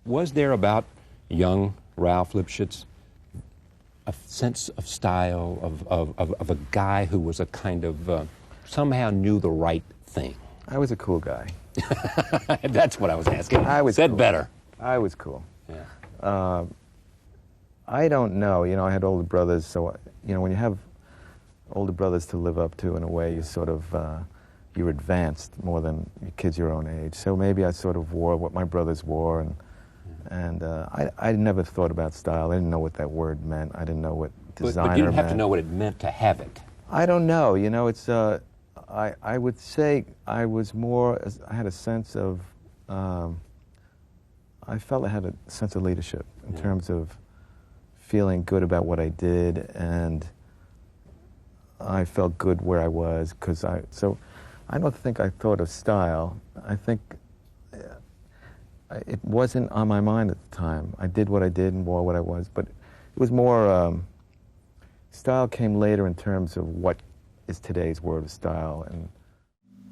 Was there about young Ralph Lipschitz a sense of style, of a guy who was a kind of, somehow knew the right thing? I was a cool guy. That's what I was asking. I was Said cool. better. I was cool. Yeah. I don't know. You know, I had older brothers, so, you know, when you have older brothers to live up to, in a way, you sort of, you're advanced more than your kids your own age. So maybe I sort of wore what my brothers wore, and I never thought about style. I didn't know what that word meant. I didn't know what designer But you didn't have meant. to know what it meant to have it. I don't know. You know, it's, I would say I was more, I had a sense of, I felt I had a sense of leadership in terms of feeling good about what I did, and I felt good where I was, because so I don't think I thought of style. I think it wasn't on my mind at the time. I did what I did and wore what I was, but it was more, style came later in terms of what is today's word of style. And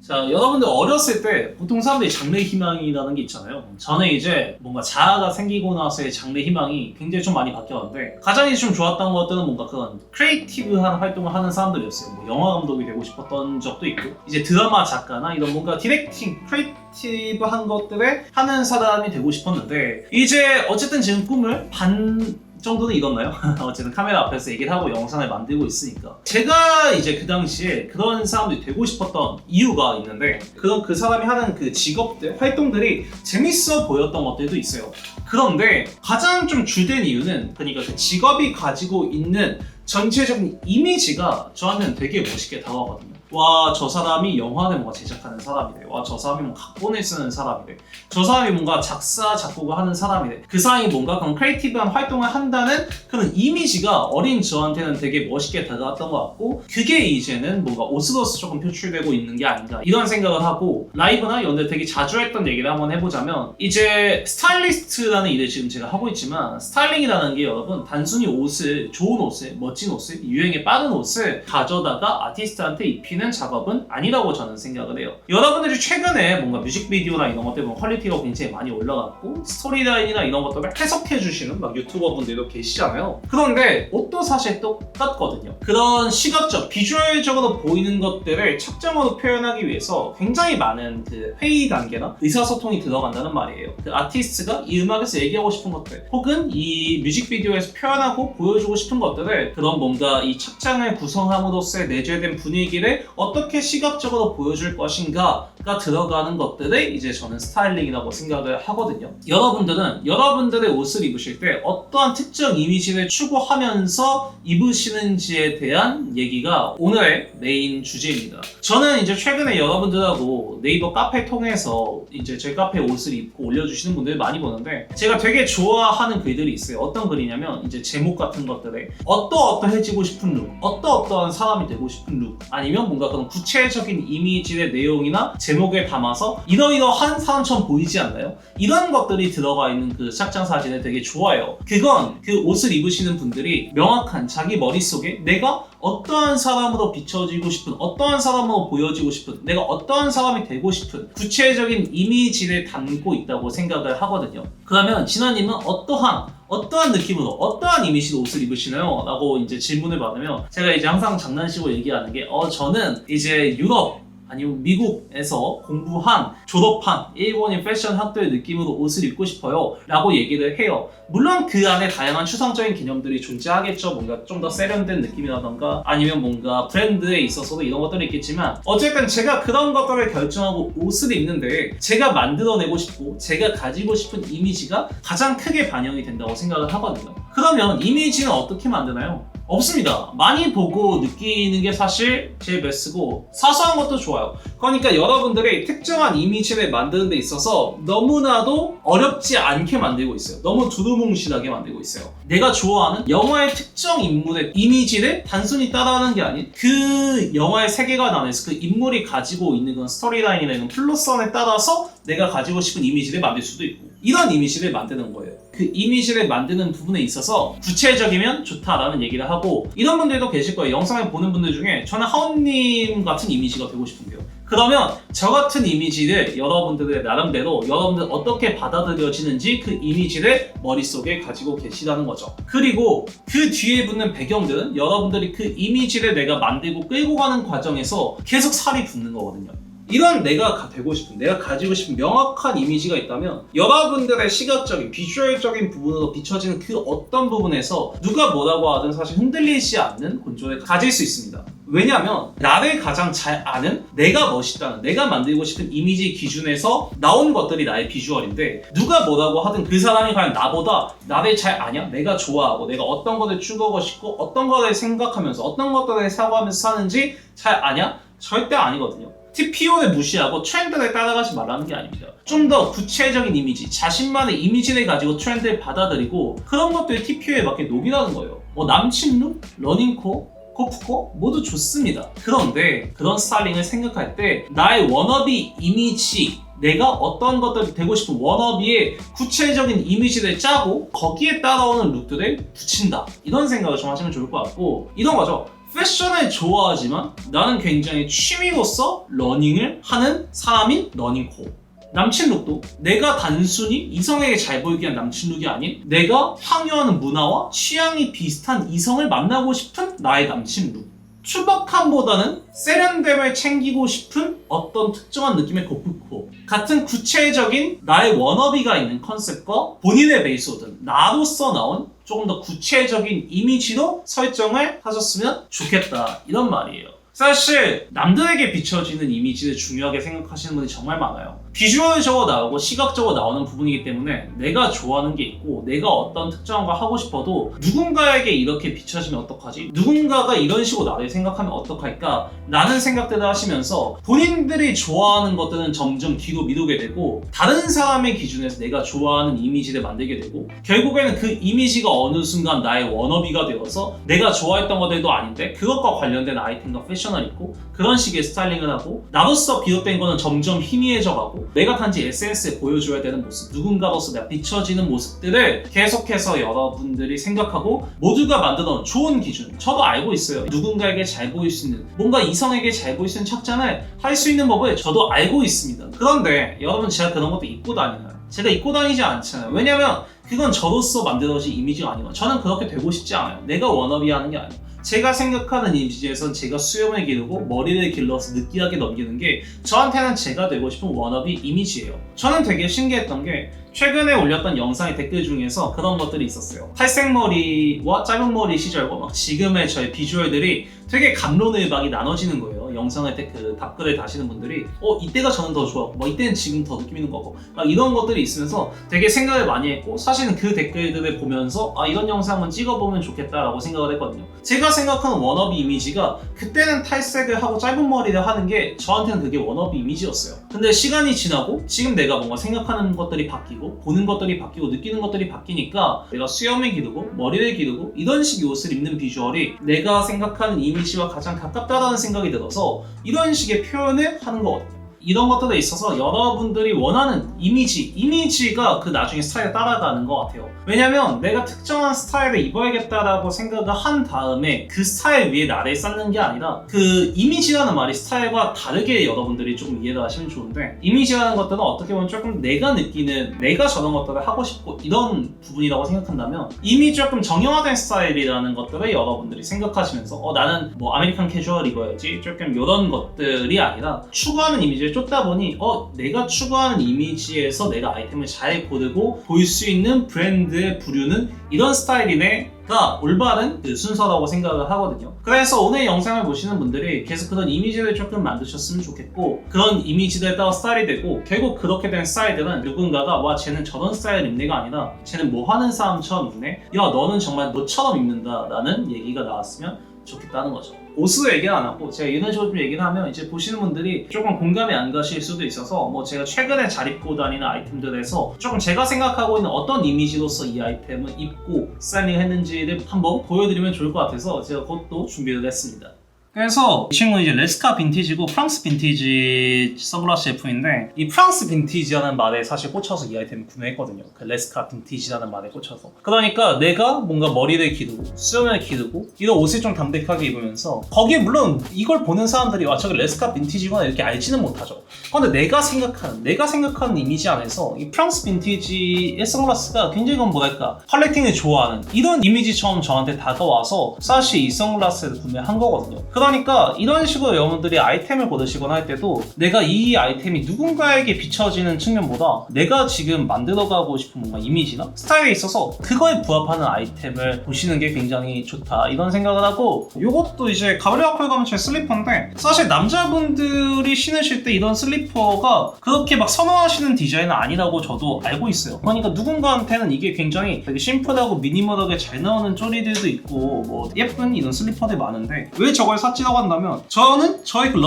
자, 여러분들 어렸을 때 보통 사람들이 장래 희망이라는 게 있잖아요. 저는 이제 뭔가 자아가 생기고 나서의 장래 희망이 굉장히 좀 많이 바뀌었는데, 가장 이제 좀 좋았던 것들은 뭔가 그런 크리에이티브한 활동을 하는 사람들이었어요. 뭐 영화 감독이 되고 싶었던 적도 있고, 이제 드라마 작가나 이런 뭔가 디렉팅, 크리에이티브한 것들을 하는 사람이 되고 싶었는데, 이제 어쨌든 지금 꿈을 반 정도는 이뤘나요? 어쨌든 카메라 앞에서 얘기를 하고 영상을 만들고 있으니까, 제가 이제 그 당시에 그런 사람들이 되고 싶었던 이유가 있는데, 그 사람이 하는 그 직업들, 활동들이 재밌어 보였던 것들도 있어요. 그런데 가장 좀 주된 이유는, 그러니까 그 직업이 가지고 있는 전체적인 이미지가 저한테는 되게 멋있게 다가오거든요. 와, 저 사람이 영화를 뭔가 제작하는 사람이래. 와, 저 사람이 뭔가 각본을 쓰는 사람이래. 저 사람이 뭔가 작사, 작곡을 하는 사람이래. 그 사람이 뭔가 그런 크리에이티브한 활동을 한다는 그런 이미지가 어린 저한테는 되게 멋있게 다가왔던 것 같고, 그게 이제는 뭔가 옷으로서 조금 표출되고 있는 게 아닌가, 이런 생각을 하고, 라이브나 이런 데 되게 자주 했던 얘기를 한번 해보자면, 이제 스타일리스트라는 일을 지금 제가 하고 있지만, 스타일링이라는 게 여러분 단순히 옷을, 좋은 옷을, 멋진 옷을, 유행에 빠른 옷을 가져다가 아티스트한테 입히는 작업은 아니라고 저는 생각을 해요. 여러분들이 최근에 뭔가 뮤직비디오나 이런 것 때문에 퀄리티가 굉장히 많이 올라갔고, 스토리라인이나 이런 것들을 해석해주시는 막 유튜버분들도 계시잖아요. 그런데 옷도 사실 똑같거든요. 그런 시각적, 비주얼적으로 보이는 것들을 착정으로 표현하기 위해서 굉장히 많은 그 회의 단계나 의사소통이 들어간다는 말이에요. 그 아티스트가 이 음악에서 얘기하고 싶은 것들, 혹은 이 뮤직비디오에서 표현하고 보여주고 싶은 것들을, 그런 뭔가 이 착장을 구성함으로써 내재된 분위기를 어떻게 시각적으로 보여줄 것인가가 들어가는 것들을 이제 저는 스타일링이라고 생각을 하거든요. 여러분들은 여러분들의 옷을 입으실 때 어떠한 특정 이미지를 추구하면서 입으시는지에 대한 얘기가 오늘의 메인 주제입니다. 저는 이제 최근에 여러분들하고 네이버 카페 통해서 이제 제 카페에 옷을 입고 올려주시는 분들 많이 보는데, 제가 되게 좋아하는 글들이 있어요. 어떤 글이냐면, 이제 제목 같은 것들에 어떠어떠해지고 싶은 룩, 어떠어떠한 사람이 되고 싶은 룩, 아니면 뭔가 그런 구체적인 이미지의 내용이나 제목에 담아서 이러이러한 사람처럼 보이지 않나요? 이런 것들이 들어가 있는 그 착장 사진을 되게 좋아해요. 그건 그 옷을 입으시는 분들이 명확한 자기 머릿속에 내가 어떠한 사람으로 비춰지고 싶은, 어떠한 사람으로 보여지고 싶은, 내가 어떠한 사람이 되고 싶은 구체적인 이미지를 담고 있다고 생각을 하거든요. 그러면 진아님은 어떠한 느낌으로, 어떠한 이미지로 옷을 입으시나요? 라고 이제 질문을 받으면, 제가 이제 항상 장난식으로 얘기하는 게, 저는 이제 유럽, 아니면 미국에서 공부한, 졸업한 일본인 패션 학도의 느낌으로 옷을 입고 싶어요 라고 얘기를 해요. 물론 그 안에 다양한 추상적인 개념들이 존재하겠죠. 뭔가 좀 더 세련된 느낌이라던가, 아니면 뭔가 브랜드에 있어서도 이런 것들이 있겠지만, 어쨌든 제가 그런 것들을 결정하고 옷을 입는데, 제가 만들어내고 싶고 제가 가지고 싶은 이미지가 가장 크게 반영이 된다고 생각을 하거든요. 그러면 이미지는 어떻게 만드나요? 없습니다. 많이 보고 느끼는 게 사실 제일 베스트고, 사소한 것도 좋아요. 그러니까 여러분들이 특정한 이미지를 만드는 데 있어서 너무나도 어렵지 않게 만들고 있어요. 너무 두루뭉실하게 만들고 있어요. 내가 좋아하는 영화의 특정 인물의 이미지를 단순히 따라하는 게 아닌, 그 영화의 세계관 안에서 그 인물이 가지고 있는 그런 스토리라인이나 이런 플롯선에 따라서 내가 가지고 싶은 이미지를 만들 수도 있고, 이런 이미지를 만드는 거예요. 그 이미지를 만드는 부분에 있어서 구체적이면 좋다라는 얘기를 하고, 이런 분들도 계실 거예요. 영상을 보는 분들 중에 저는 하온님 같은 이미지가 되고 싶은데요. 그러면 저 같은 이미지를 여러분들의 나름대로 여러분들 어떻게 받아들여지는지 그 이미지를 머릿속에 가지고 계시다는 거죠. 그리고 그 뒤에 붙는 배경들은 여러분들이 그 이미지를 내가 만들고 끌고 가는 과정에서 계속 살이 붙는 거거든요. 이런 내가 되고 싶은, 내가 가지고 싶은 명확한 이미지가 있다면 여러분들의 시각적인, 비주얼적인 부분으로 비춰지는 그 어떤 부분에서 누가 뭐라고 하든 사실 흔들리지 않는 본조를 가질 수 있습니다. 왜냐하면 나를 가장 잘 아는, 내가 멋있다는, 내가 만들고 싶은 이미지 기준에서 나온 것들이 나의 비주얼인데 누가 뭐라고 하든 그 사람이 과연 나보다 나를 잘 아냐? 내가 좋아하고 내가 어떤 것을 추구하고 싶고 어떤 것을 생각하면서 어떤 것들을 사고하면서 사는지 잘 아냐? 절대 아니거든요. TPO를 무시하고 트렌드를 따라가지 말라는 게 아닙니다. 좀 더 구체적인 이미지, 자신만의 이미지를 가지고 트렌드를 받아들이고 그런 것들을 TPO에 맞게 녹이라는 거예요. 남친 룩, 러닝코, 코프코 모두 좋습니다. 그런데 그런 스타일링을 생각할 때 나의 워너비 이미지, 내가 어떤 것들이 되고 싶은 워너비의 구체적인 이미지를 짜고 거기에 따라오는 룩들을 붙인다. 이런 생각을 좀 하시면 좋을 것 같고, 이런 거죠. 패션을 좋아하지만 나는 굉장히 취미로서 러닝을 하는 사람인 러닝코. 남친 룩도 내가 단순히 이성에게 잘 보이기 위한 남친 룩이 아닌 내가 향유하는 문화와 취향이 비슷한 이성을 만나고 싶은 나의 남친 룩. 추박함보다는 세련됨을 챙기고 싶은 어떤 특정한 느낌의 고프코. 같은 구체적인 나의 워너비가 있는 컨셉과 본인의 베이스로 든 나로서 나온 조금 더 구체적인 이미지로 설정을 하셨으면 좋겠다, 이런 말이에요. 사실 남들에게 비춰지는 이미지를 중요하게 생각하시는 분이 정말 많아요. 비주얼적으로 나오고 시각적으로 나오는 부분이기 때문에 내가 좋아하는 게 있고 내가 어떤 특정한 걸 하고 싶어도 누군가에게 이렇게 비춰지면 어떡하지? 누군가가 이런 식으로 나를 생각하면 어떡할까? 라는 생각들을 하시면서 본인들이 좋아하는 것들은 점점 뒤로 미루게 되고 다른 사람의 기준에서 내가 좋아하는 이미지를 만들게 되고 결국에는 그 이미지가 어느 순간 나의 워너비가 되어서 내가 좋아했던 것들도 아닌데 그것과 관련된 아이템과 패션을 입고 그런 식의 스타일링을 하고 나로서 비롯된 거는 점점 희미해져가고 내가 단지 SNS에 보여줘야 되는 모습, 누군가로서 내가 비춰지는 모습들을 계속해서 여러분들이 생각하고 모두가 만들어놓은 좋은 기준, 저도 알고 있어요. 누군가에게 잘 보일 수 있는, 뭔가 이성에게 잘 보일 수 있는 착장을 할 수 있는 법을 저도 알고 있습니다. 그런데 여러분, 제가 그런 것도 입고 다니나요? 제가 입고 다니지 않잖아요. 왜냐면 그건 저로서 만들어진 이미지가 아니고 저는 그렇게 되고 싶지 않아요. 내가 워너비 하는 게 아니에요. 제가 생각하는 이미지에선 제가 수염을 기르고 머리를 길러서 느끼하게 넘기는 게 저한테는 제가 되고 싶은 워너비 이미지예요. 저는 되게 신기했던 게 최근에 올렸던 영상의 댓글 중에서 그런 것들이 있었어요. 탈색 머리와 짧은 머리 시절과 막 지금의 저의 비주얼들이 되게 갑론을박이 나눠지는 거예요. 영상할 때 그 답글을 다시는 분들이 이때가 저는 더 좋았고 이때는 지금 더 느낌 있는 거고 이런 것들이 있으면서 되게 생각을 많이 했고, 사실은 그 댓글들을 보면서 이런 영상은 찍어보면 좋겠다라고 생각을 했거든요. 제가 생각하는 워너비 이미지가 그때는 탈색을 하고 짧은 머리를 하는 게 저한테는 그게 워너비 이미지였어요. 근데 시간이 지나고 지금 내가 뭔가 생각하는 것들이 바뀌고 보는 것들이 바뀌고 느끼는 것들이 바뀌니까 내가 수염을 기르고 머리를 기르고 이런 식의 옷을 입는 비주얼이 내가 생각하는 이미지와 가장 가깝다는 생각이 들어서 이런 식의 표현을 하는 거거든요. 이런 것들에 있어서 여러분들이 원하는 이미지가 그 나중에 스타일에 따라가는 것 같아요. 왜냐면 내가 특정한 스타일을 입어야겠다라고 생각을 한 다음에 그 스타일 위에 나를 쌓는 게 아니라 그 이미지라는 말이 스타일과 다르게 여러분들이 조금 이해를 하시면 좋은데, 이미지라는 것들은 어떻게 보면 조금 내가 느끼는, 내가 저런 것들을 하고 싶고 이런 부분이라고 생각한다면, 이미 조금 정형화된 스타일이라는 것들을 여러분들이 생각하시면서 나는 뭐 아메리칸 캐주얼 입어야지 조금 이런 것들이 아니라 추구하는 이미지를 쫓다 보니 내가 추구하는 이미지에서 내가 아이템을 잘 고르고 볼 수 있는 브랜드의 부류는 이런 스타일이네가 올바른 그 순서라고 생각을 하거든요. 그래서 오늘 영상을 보시는 분들이 계속 그런 이미지를 조금 만드셨으면 좋겠고, 그런 이미지들에 따라 스타일이 되고 결국 그렇게 된 스타일들은 누군가가 와 쟤는 저런 스타일 입네가 아니라 쟤는 뭐 하는 사람처럼 입네, 야 너는 정말 너처럼 입는다 라는 얘기가 나왔으면 좋겠다는 거죠. 옷으로 얘기는 안 하고 제가 이런 식으로 좀 얘기를 하면 이제 보시는 분들이 조금 공감이 안 가실 수도 있어서 제가 최근에 잘 입고 다니는 아이템들에서 조금 제가 생각하고 있는 어떤 이미지로서 이 아이템을 입고 스타일링 했는지를 한번 보여드리면 좋을 것 같아서 제가 그것도 준비를 했습니다. 그래서 이 친구는 이제 레스카 빈티지고 프랑스 빈티지 선글라스 제품인데 이 프랑스 빈티지라는 말에 사실 꽂혀서 이 아이템을 구매했거든요. 그 레스카 빈티지라는 말에 꽂혀서. 그러니까 내가 뭔가 머리를 기르고 수염을 기르고 이런 옷을 좀 담백하게 입으면서 거기에 물론 이걸 보는 사람들이 와 저게 레스카 빈티지구나 이렇게 알지는 못하죠. 그런데 내가 생각하는 이미지 안에서 이 프랑스 빈티지의 선글라스가 굉장히 뭐랄까 컬렉팅을 좋아하는 이런 이미지처럼 저한테 다가와서 사실 이 선글라스를 구매한 거거든요. 그러니까 이런 식으로 여러분들이 아이템을 고르시거나 할 때도 내가 이 아이템이 누군가에게 비춰지는 측면보다 내가 지금 만들어가고 싶은 뭔가 이미지나 스타일에 있어서 그거에 부합하는 아이템을 보시는 게 굉장히 좋다 이런 생각을 하고 이것도 이제 가브리엘 콜가문츠의 슬리퍼인데 사실 남자분들이 신으실 때 이런 슬리퍼가 그렇게 막 선호하시는 디자인은 아니라고 저도 알고 있어요. 그러니까 누군가한테는 이게 굉장히 되게 심플하고 미니멀하게 잘 나오는 쪼리들도 있고 뭐 예쁜 이런 슬리퍼들 많은데 왜 저걸 샀지라고 한다면 저는 저의 그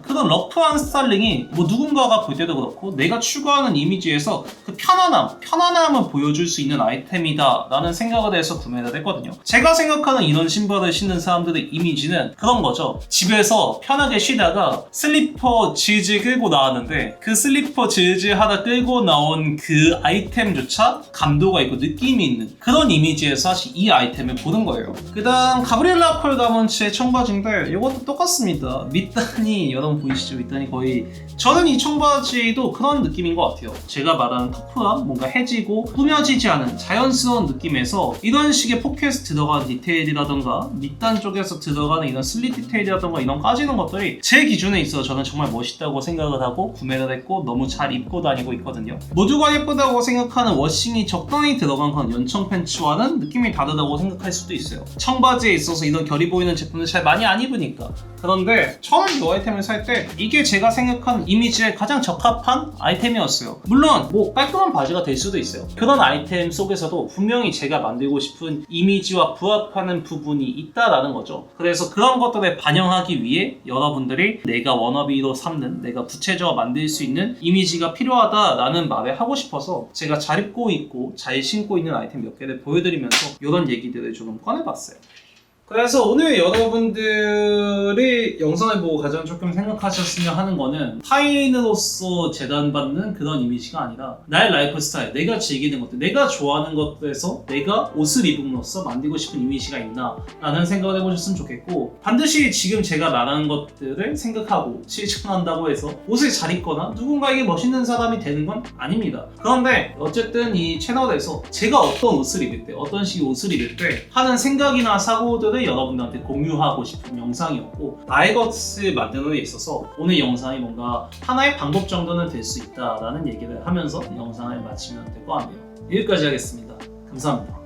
그런 러프한 스타일링이 뭐 누군가가 볼 때도 그렇고 내가 추구하는 이미지에서 그 편안함을 보여줄 수 있는 아이템이다 라는 생각을 해서 구매를 했거든요. 제가 생각하는 이런 신발을 신는 사람들의 이미지는 그런 거죠. 집에서 편하게 쉬다가 슬리퍼 질질 끌고 나왔는데 그 슬리퍼 질질 하다 끌고 나온 그 아이템조차 감도가 있고 느낌이 있는 그런 이미지에서 사실 이 아이템을 보는 거예요. 그 다음 가브리엘라 콜가문츠의 청바지인데 이것도 똑같습니다. 밑단이 여러분 보이시죠? 밑단이 거의 저는 이 청바지도 그런 느낌인 것 같아요. 제가 말하는 터프함, 뭔가 해지고 꾸며지지 않은 자연스러운 느낌에서 이런 식의 포켓에 들어가는 디테일이라던가 밑단 쪽에서 들어가는 이런 슬릿 디테일이라던가 이런 까지는 것들이 제 기준에 있어서 저는 정말 멋있다고 생각을 하고 구매를 했고 너무 잘 입고 다니고 있거든요. 모두가 예쁘다고 생각하는 워싱이 적당히 들어간 그런 연청 팬츠와는 느낌이 다르다고 생각할 수도 있어요. 청바지에 있어서 이런 결이 보이는 제품을 잘 많이 안 입으니까. 그런데 저는 이 아이템을 살 때 이게 제가 생각하는 이미지에 가장 적합한 아이템이었어요. 물론 뭐 깔끔한 바지가 될 수도 있어요. 그런 아이템 속에서도 분명히 제가 만들고 싶은 이미지와 부합하는 부분이 있다라는 거죠. 그래서 그런 것들을 반영하기 위해 여러분들이 내가 워너비로 삼는 내가 부채져서 만들 수 있는 이미지가 필요하다라는 말을 하고 싶어서 제가 잘 입고 있고 잘 신고 있는 아이템 몇 개를 보여드리면서 이런 얘기들을 조금 꺼내봤어요. 그래서 오늘 여러분들이 영상을 보고 가장 조금 생각하셨으면 하는 거는 타인으로서 재단받는 그런 이미지가 아니라 나의 라이프 스타일, 내가 즐기는 것들, 내가 좋아하는 것들에서 내가 옷을 입음으로써 만들고 싶은 이미지가 있나 라는 생각을 해보셨으면 좋겠고 반드시 지금 제가 말하는 것들을 생각하고 실천한다고 해서 옷을 잘 입거나 누군가에게 멋있는 사람이 되는 건 아닙니다. 그런데 어쨌든 이 채널에서 제가 어떤 옷을 입을 때, 어떤 식의 옷을 입을 때 하는 생각이나 사고들을 여러분들한테 공유하고 싶은 영상이었고 나의 것을 만드는 데 있어서 오늘 영상이 뭔가 하나의 방법 정도는 될 수 있다라는 얘기를 하면서 영상을 마치면 될 것 같네요. 여기까지 하겠습니다. 감사합니다.